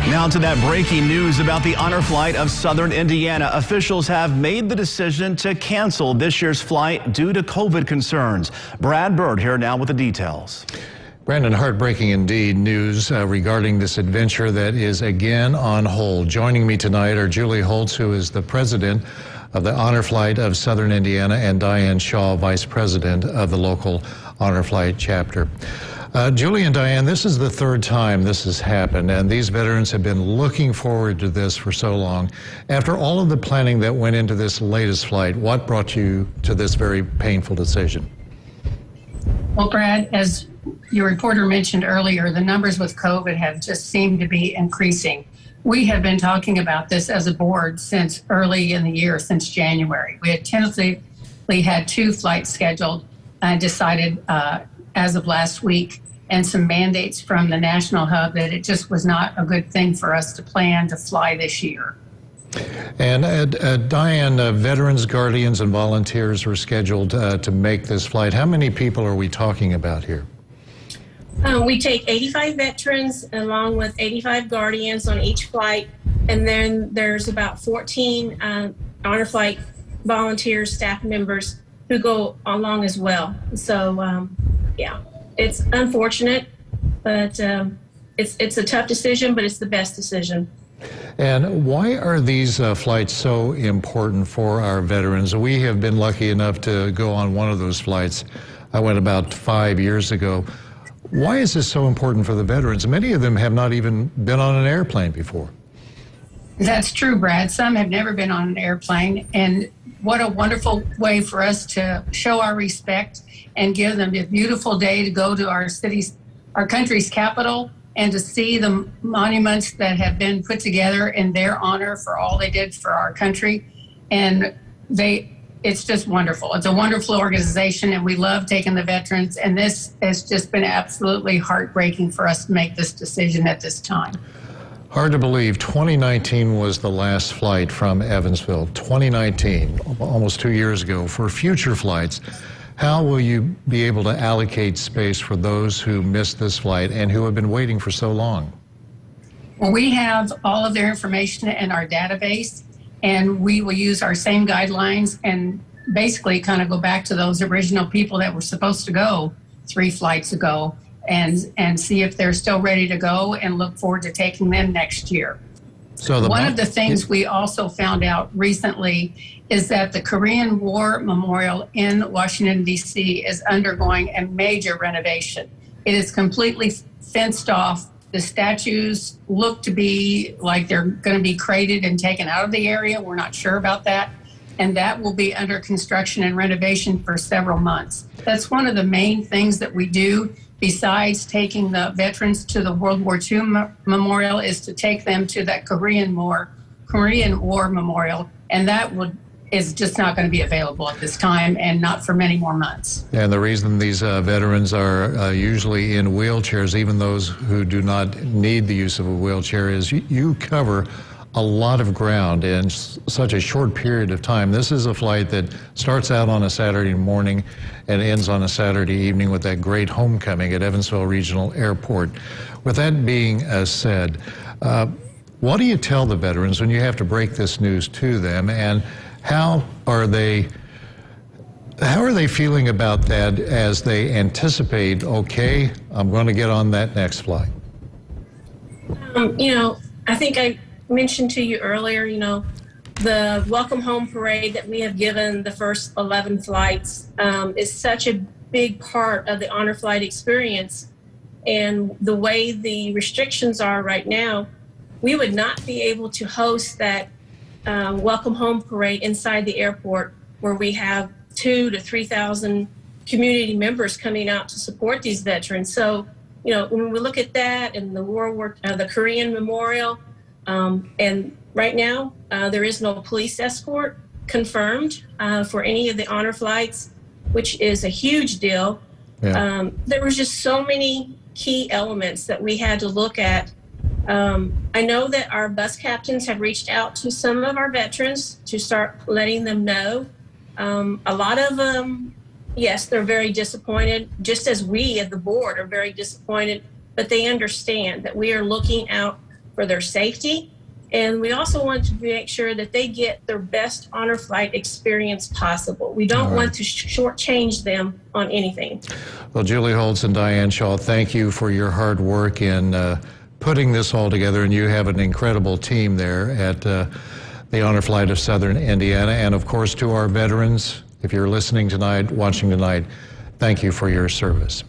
Now to that breaking news about the honor flight of Southern Indiana. Officials have made the decision to cancel this year's flight due to COVID concerns. Brad Bird here now with the details. Brandon, heartbreaking indeed news regarding this adventure that is again on hold. Joining me tonight are Julie Holtz, who is the president of the Honor Flight of Southern Indiana, and Diane Shaw, vice president of the local Honor Flight chapter. Julie and Diane, this is the third time this has happened, and these veterans have been looking forward to this for so long. After all of the planning that went into this latest flight, what brought you to this very painful decision? Well, Brad, as your reporter mentioned earlier, the numbers with COVID have just seemed to be increasing. We have been talking about this as a board since early in the year, since January. We had tentatively had 2 flights scheduled and decided as of last week, and some mandates from the national hub that it just was not a good thing for us to plan to fly this year. And Diane, veterans, guardians, and volunteers were scheduled to make this flight. How many people are we talking about here? We take 85 veterans along with 85 guardians on each flight, and then there's about 14 Honor Flight volunteers, staff members who go along as well. So, yeah, it's unfortunate, but it's a tough decision, but it's the best decision. And why are these flights so important for our veterans? We have been lucky enough to go on one of those flights. I went about 5 years ago. Why is this so important for the veterans? Many of them have not even been on an airplane before. That's true, Brad. Some have never been on an airplane, and what a wonderful way for us to show our respect and give them a beautiful day to go to our country's capital, and to see the monuments that have been put together in their honor for all they did for our country. And it's just wonderful. It's a wonderful organization, and we love taking the veterans, and this has just been absolutely heartbreaking for us to make this decision at this time. Hard to believe 2019 was the last flight from Evansville. 2019, almost 2 years ago. For future flights, how will you be able to allocate space for those who missed this flight and who have been waiting for so long? Well, we have all of their information in our database, and we will use our same guidelines and basically kind of go back to those original people that were supposed to go 3 flights ago and see if they're still ready to go, and look forward to taking them next year. So one of the things we also found out recently is that the Korean War Memorial in Washington, D.C. is undergoing a major renovation. It is completely fenced off. The statues look to be like they're going to be crated and taken out of the area. We're not sure about that. And that will be under construction and renovation for several months. That's one of the main things that we do, besides taking the veterans to the World War II Memorial, is to take them to that Korean War Memorial. And that is just not going to be available at this time, and not for many more months. And the reason these veterans are usually in wheelchairs, even those who do not need the use of a wheelchair, is you cover a lot of ground in such a short period of time. This is a flight that starts out on a Saturday morning and ends on a Saturday evening with that great homecoming at Evansville Regional Airport. With that being said, what do you tell the veterans when you have to break this news to them, and how are they feeling about that as they anticipate, okay, I'm going to get on that next flight? I think I mentioned to you earlier, the welcome home parade that we have given the first 11 flights is such a big part of the honor flight experience. And the way the restrictions are right now, we would not be able to host that welcome home parade inside the airport, where we have 2,000 to 3,000 community members coming out to support these veterans. So, when we look at that and the Korean Memorial, and right now there is no police escort confirmed for any of the honor flights, which is a huge deal. Yeah. There was just so many key elements that we had to look at. I know that our bus captains have reached out to some of our veterans to start letting them know. A lot of them, yes, they're very disappointed, just as we at the board are very disappointed, but they understand that we are looking out for their safety. And we also want to make sure that they get their best honor flight experience possible. We don't want to shortchange them on anything. Well, Julie Holtz and Diane Shaw, thank you for your hard work in putting this all together. And you have an incredible team there at the Honor Flight of Southern Indiana. And of course, to our veterans, if you're listening tonight, watching tonight, thank you for your service.